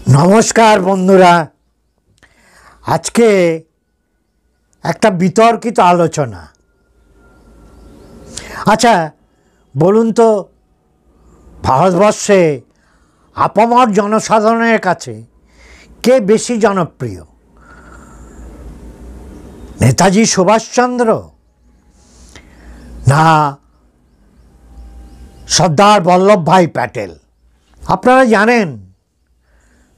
নমস্কার বন্ধুরা, আজকে একটা বিতর্কিত আলোচনা। আচ্ছা বলুন তো, ভারতবর্ষে আপামর জনসাধারণের কাছে কে বেশি জনপ্রিয়, নেতাজি সুভাষচন্দ্র না সর্দার বল্লভভাই প্যাটেল? আপনারা জানেন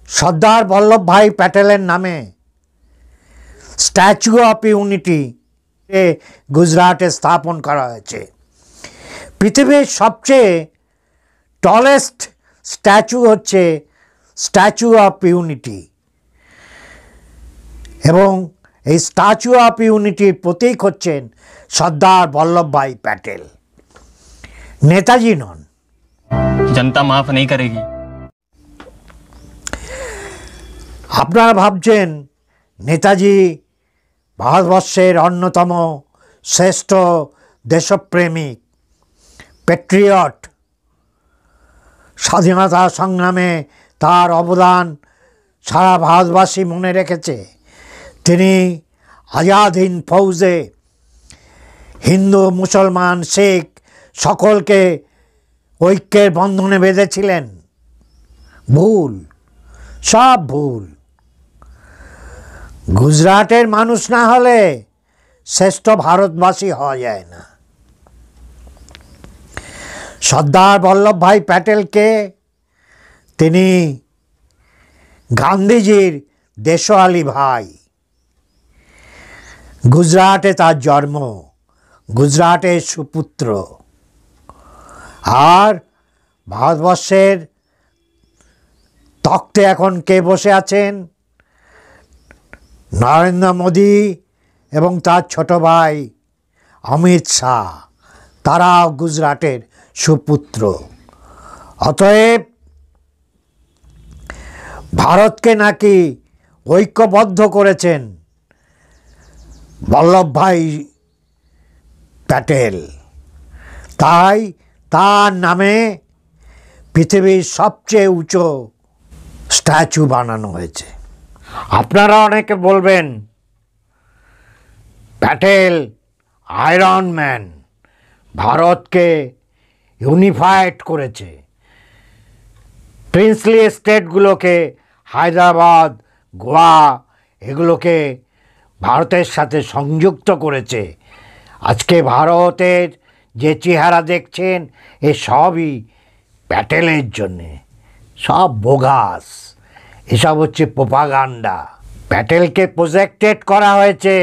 সর্দার বল্লভভাই প্যাটেলের নামে স্ট্যাচু অফ ইউনিটি গুজরাটে স্থাপন করা হয়েছে। পৃথিবীর সবচেয়ে টলেস্ট স্ট্যাচু হচ্ছে স্ট্যাচু অফ ইউনিটি, এবং এই স্ট্যাচু অফ ইউনিটির প্রতীক হচ্ছেন সর্দার বল্লভভাই প্যাটেল, নেতাজি নন। जनता माफ नहीं करेगी। আপনারা ভাবছেন নেতাজি ভারতবর্ষের অন্যতম শ্রেষ্ঠ দেশপ্রেমিক, প্যাট্রিয়ট, স্বাধীনতা সংগ্রামে তার অবদান সারা ভারতবাসী মনে রেখেছে। তিনি আজাদ হিন্দ ফৌজে হিন্দু মুসলমান শিখ সকলকে ঐক্যের বন্ধনে বেঁধেছিলেন। ভুল, সব ভুল। গুজরাটের মানুষ না হলে শ্রেষ্ঠ ভারতবাসী হওয়া যায় না। সর্দার বল্লভভাই প্যাটেলকে তিনি গান্ধীজির দেশওয়ালি ভাই। গুজরাটে তার জন্ম, গুজরাটের সুপুত্র। আর ভারতবর্ষের তখ্তে এখন কে বসে আছেন? নরেন্দ্র মোদী এবং তার ছোট ভাই অমিত শাহ, তারাও গুজরাটের সুপুত্র। অতএব ভারতকে নাকি ঐক্যবদ্ধ করেছেন বল্লভভাই প্যাটেল, তাই তার নামে পৃথিবীর সবচেয়ে উঁচু স্ট্যাচু বানানো হয়েছে। আপনারা অনেকে বলবেন প্যাটেল আয়রন ম্যান, ভারতকে ইউনিফাইড করেছে, প্রিন্সলি স্টেটগুলোকে, হায়দ্রাবাদ, গোয়া, এগুলোকে ভারতের সাথে সংযুক্ত করেছে। আজকে ভারতের যে চেহারা দেখছেন এ সবই প্যাটেলের জন্যে, সব বোগাস, এসব হচ্ছে প্রোপাগান্ডা। প্যাটেলকে প্রজেক্টেড করা হয়েছে,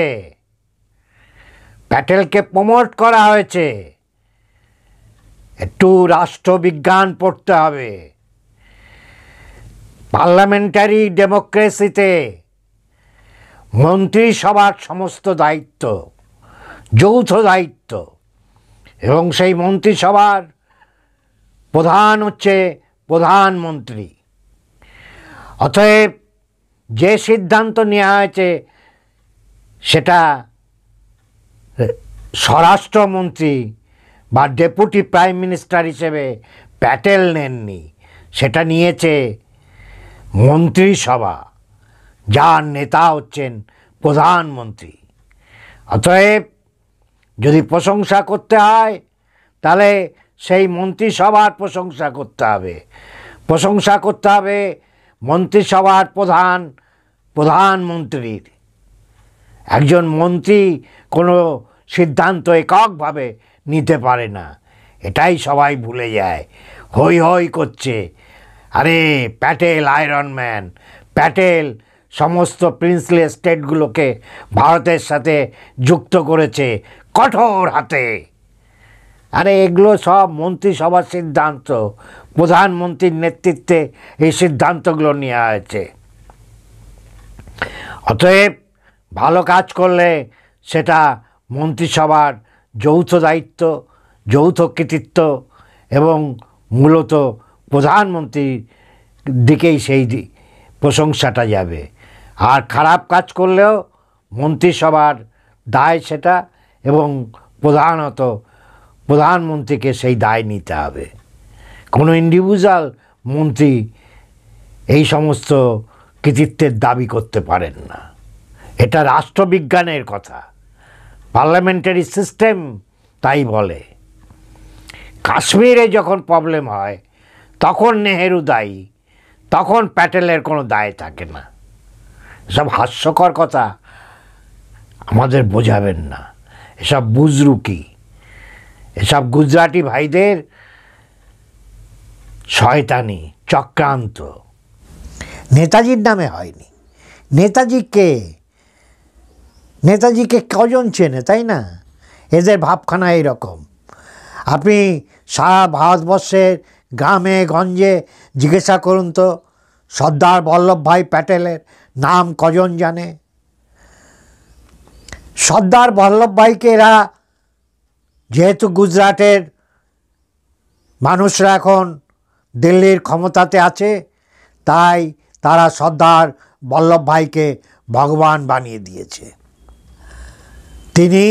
প্যাটেলকে প্রমোট করা হয়েছে। একটু রাষ্ট্রবিজ্ঞান পড়তে হবে। পার্লামেন্টারি ডেমোক্রেসিতে মন্ত্রিসভার সমস্ত দায়িত্ব যৌথ দায়িত্ব, এবং সেই মন্ত্রিসভার প্রধান হচ্ছে প্রধানমন্ত্রী। অতএব যে সিদ্ধান্ত নেওয়া হয়েছে সেটা স্বরাষ্ট্রমন্ত্রী বা ডেপুটি প্রাইম মিনিস্টার হিসেবে প্যাটেল নেননি, সেটা নিয়েছে মন্ত্রিসভা, যার নেতা হচ্ছেন প্রধানমন্ত্রী। অতএব যদি প্রশংসা করতে হয় তাহলে সেই মন্ত্রিসভার প্রশংসা করতে হবে, প্রশংসা করতে হবে মন্ত্রিসভার প্রধানমন্ত্রীর। একজন মন্ত্রী কোনো সিদ্ধান্ত এককভাবে নিতে পারে না, এটাই সবাই ভুলে যায়, হই হই করছে। আরে প্যাটেল আয়রন ম্যান, প্যাটেল সমস্ত প্রিন্সলি স্টেটগুলোকে ভারতের সাথে যুক্ত করেছে কঠোর হাতে। আরে এগুলো সব মন্ত্রিসভার সিদ্ধান্ত, প্রধানমন্ত্রীর নেতৃত্বে এই সিদ্ধান্তগুলো নেওয়া হয়েছে। অতএব ভালো কাজ করলে সেটা মন্ত্রিসভার যৌথ দায়িত্ব, যৌথ কৃতিত্ব, এবং মূলত প্রধানমন্ত্রীর দিকেই সেই প্রশংসাটা যাবে। আর খারাপ কাজ করলেও মন্ত্রিসভার দায় সেটা, এবং প্রধানত প্রধানমন্ত্রীকে সেই দায় নিতে হবে। কোনো ইন্ডিভিজুয়াল মন্ত্রী এই সমস্ত কৃতিত্বের দাবি করতে পারেন না। এটা রাষ্ট্রবিজ্ঞানের কথা, পার্লামেন্টারি সিস্টেম তাই বলে। কাশ্মীরে যখন প্রবলেম হয় তখন নেহেরু দায়ী, তখন প্যাটেলের কোনো দায় থাকে না। এসব হাস্যকর কথা আমাদের বোঝাবেন না, এসব বুজরুকি, এসব গুজরাটি ভাইদের শয়তানি চক্রান্ত। নেতাজির নামে হয়নি। নেতাজিকে কজন চেনে, তাই না? এদের ভাবখানা এইরকম। আপনি সারা ভারতবর্ষের গ্রামে গঞ্জে জিজ্ঞাসা করুন তো, সর্দার বল্লভভাই প্যাটেলের নাম কজন জানে? সর্দার বল্লভভাইকে এরা, যেহেতু গুজরাটের মানুষরা এখন দিল্লির ক্ষমতাতে আছে, তাই তারা সর্দার বল্লভভাইকে ভগবান বানিয়ে দিয়েছে। তিনি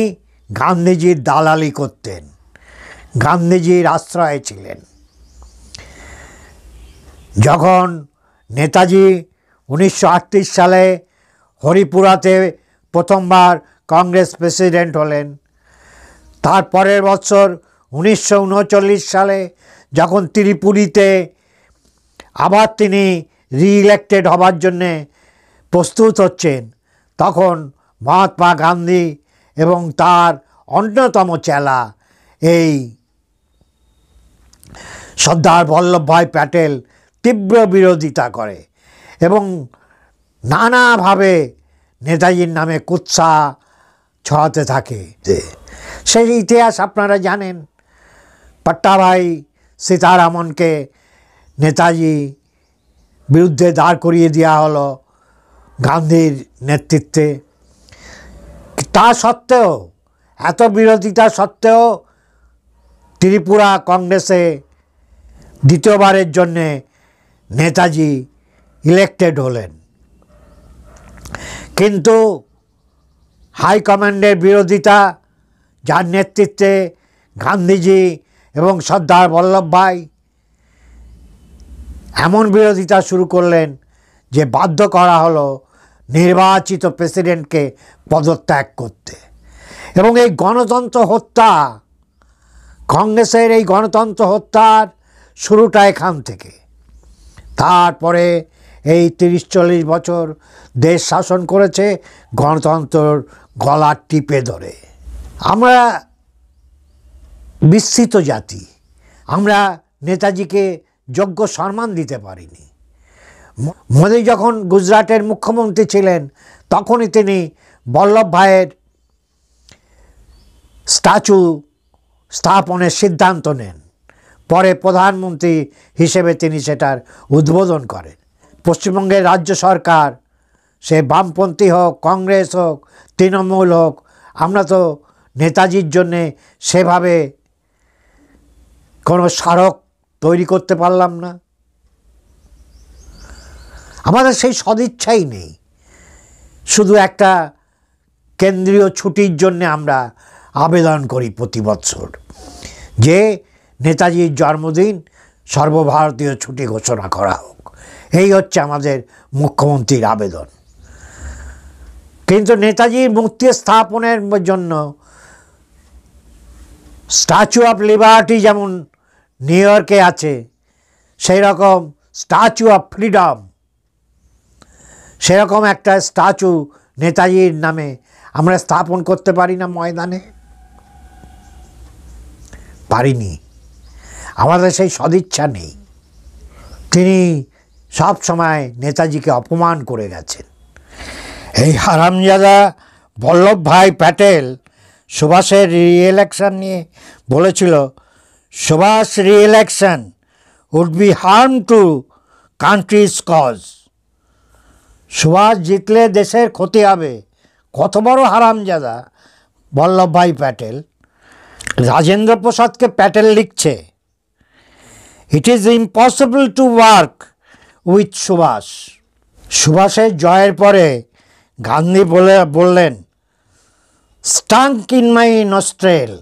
গান্ধীজির দালালি করতেন, গান্ধীজির আশ্রয়ে ছিলেন। যখন নেতাজি 1938 সালে হরিপুরাতে প্রথমবার কংগ্রেস প্রেসিডেন্ট হলেন, তার পরের বছর 1939 সালে যখন ত্রিপুরীতে আবার তিনি রিইলেক্টেড হবার জন্যে প্রস্তুত হচ্ছেন, তখন মহাত্মা গান্ধী এবং তার অন্যতম চেলা এই সর্দার বল্লভভাই প্যাটেল তীব্র বিরোধিতা করে এবং নানাভাবে নেতাজির নামে কুৎসা ছড়াতে থাকে। সেই ইতিহাস আপনারা জানেন। পট্টাভাই সীতারামনকে নেতাজি বিরুদ্ধে দাঁড় করিয়ে দেওয়া হলো গান্ধীর নেতৃত্বে। তা সত্ত্বেও, এত বিরোধিতা সত্ত্বেও ত্রিপুরা কংগ্রেসে দ্বিতীয়বারের জন্যে নেতাজি ইলেক্টেড হলেন। কিন্তু হাইকমান্ডের বিরোধিতা, যার নেতৃত্বে গান্ধীজি এবং সর্দার বল্লভভাই এমন বিরোধিতা শুরু করলেন যে বাধ্য করা হলো নির্বাচিত প্রেসিডেন্টকে পদত্যাগ করতে। এবং এই গণতন্ত্র হত্যা, কংগ্রেসের এই গণতন্ত্র হত্যার শুরুটা এখান থেকে। তারপরে এই 30-40 বছর দেশ শাসন করেছে গণতন্ত্রর গলা টিপে ধরে। আমরা বিস্মৃত জাতি, আমরা নেতাজিকে যোগ্য সম্মান দিতে পারিনি। মোদি যখন গুজরাটের মুখ্যমন্ত্রী ছিলেন, তখনই তিনি বল্লভভাইয়ের স্ট্যাচু স্থাপনের সিদ্ধান্ত নেন। পরে প্রধানমন্ত্রী হিসেবে তিনি সেটার উদ্বোধন করেন। পশ্চিমবঙ্গের রাজ্য সরকার, সে বামপন্থী হোক, কংগ্রেস হোক, তৃণমূল হোক, আমরা তো নেতাজির জন্যে সেভাবে কোনো স্মারক তৈরি করতে পারলাম না। আমাদের সেই সদিচ্ছাই নেই। শুধু একটা কেন্দ্রীয় ছুটির জন্যে আমরা আবেদন করি প্রতি বৎসর যে নেতাজির জন্মদিন সর্বভারতীয় ছুটি ঘোষণা করা হোক। এই হচ্ছে আমাদের মুখ্যমন্ত্রীর আবেদন। কিন্তু নেতাজির মূর্তি স্থাপনের জন্য স্ট্যাচু অফ লিবার্টি যেমন নিউ ইয়র্কে আছে, সেই রকম স্ট্যাচু অফ ফ্রিডম, সেরকম একটা স্ট্যাচু নেতাজির নামে আমরা স্থাপন করতে পারি না ময়দানে? পারিনি। আমাদের সেই সদিচ্ছা নেই। তিনি সব সময় নেতাজিকে অপমান করে গেছেন। এই হারামজাদা বল্লভভাই প্যাটেল সুভাষের রিএলেকশন নিয়ে বলেছিল, Subhash reelection would be harm to country's cause. Subhash জিতলে দেশের ক্ষতি হবে। কত বড় হারামজাদা বল্লভভাই প্যাটেল। রাজেন্দ্র প্রসাদকে প্যাটেল লিখছে, it is impossible to work with Subhash. সুভাষের জয়ের পরে গান্ধী বললেন, স্টাঙ্ক ইন মাই নস্ট্রেল,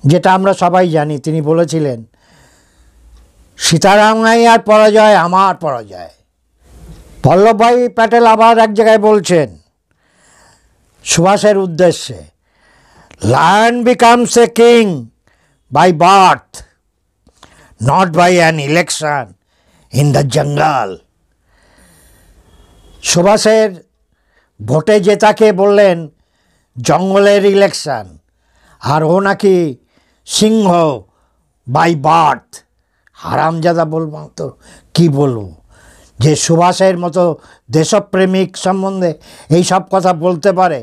যেটা আমরা সবাই জানি। তিনি বলেছিলেন সীতারামাইয়ার পরাজয় আমার পরাজয়। বল্লভভাই প্যাটেল আবার এক জায়গায় বলছেন সুভাষের উদ্দেশ্যে, lion becomes a king by birth, not by an election in the jungle. সুভাষের ভোটে জেতাকে বললেন জঙ্গলের ইলেকশন, আর ও নাকি সিংহ বাই বার্থ। হারামজাদা বলবো তো কী বলবো, যে সুভাষের মতো দেশপ্রেমিক সম্বন্ধে এই সব কথা বলতে পারে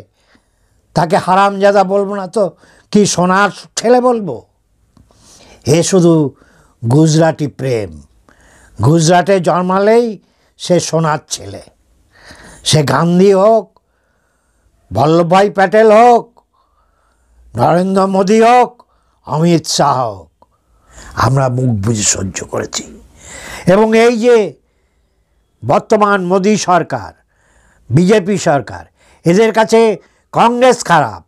তাকে হারামজাদা বলবো না তো কি সোনার ছেলে বলবো? এ শুধু গুজরাটি প্রেম। গুজরাটে জন্মালেই সে সোনার ছেলে। সে গান্ধী হোক, বল্লভভাই প্যাটেল হোক, নরেন্দ্র মোদী হোক, অমিত শাহ হোক, আমরা মুখ বুজে সহ্য করেছি। এবং এই যে বর্তমান মোদী সরকার, বিজেপি সরকার, এদের কাছে কংগ্রেস খারাপ,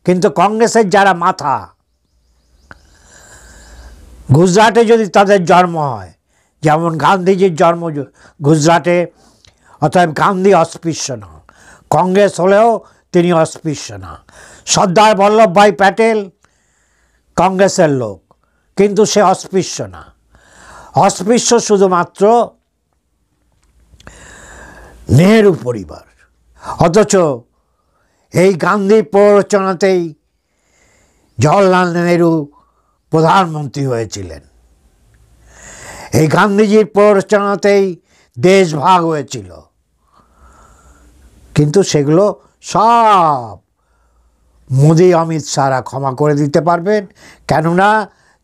কিন্তু কংগ্রেসের যারা মাথা, গুজরাটে যদি তাদের জন্ম হয়, যেমন গান্ধীজির জন্ম গুজরাটে, অতএব গান্ধী অস্পৃশ্য না, কংগ্রেস হলেও তিনি অস্পৃশ্য না। সর্দার বল্লভভাই প্যাটেল কংগ্রেসের লোক, কিন্তু সে অস্পৃশ্য না। অস্পৃশ্য শুধুমাত্র নেহেরু পরিবার। অথচ এই গান্ধীর প্ররোচনাতেই জওহরলাল নেহেরু প্রধানমন্ত্রী হয়েছিলেন। এই গান্ধীজির প্ররোচনাতেই দেশ ভাগ হয়েছিল। কিন্তু সেগুলো সব মোদি অমিত শাহরা ক্ষমা করে দিতে পারবেন, কেননা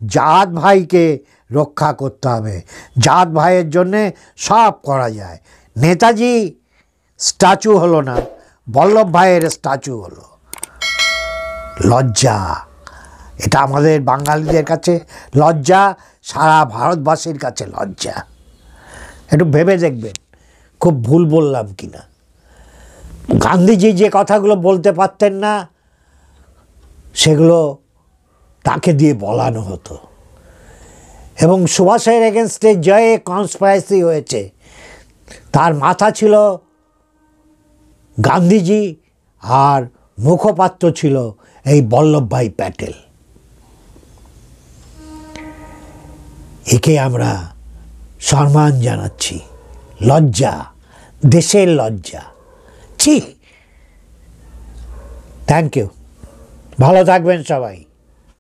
জাত ভাইকে রক্ষা করতে হবে। জাত ভাইয়ের জন্যে সব করা যায়। নেতাজি স্ট্যাচু হলো না, বল্লভ ভাইয়ের স্ট্যাচু হলো। লজ্জা, এটা আমাদের বাঙালিদের কাছে লজ্জা, সারা ভারতবাসীর কাছে লজ্জা। একটু ভেবে দেখবেন খুব ভুল বললাম কি না। গান্ধীজি যে কথাগুলো বলতে পারতেন না, সেগুলো তাকে দিয়ে বলানো হতো। এবং সুভাষের এগেনস্টে যে কনস্পাইরেসি হয়েছে, তার মাথা ছিল গান্ধীজি আর মুখপাত্র ছিল এই বল্লভভাই প্যাটেল। একে আমরা সম্মান জানাচ্ছি। লজ্জা, দেশের লজ্জা। ছি। থ্যাংক ইউ, ভালো থাকবেন সবাই।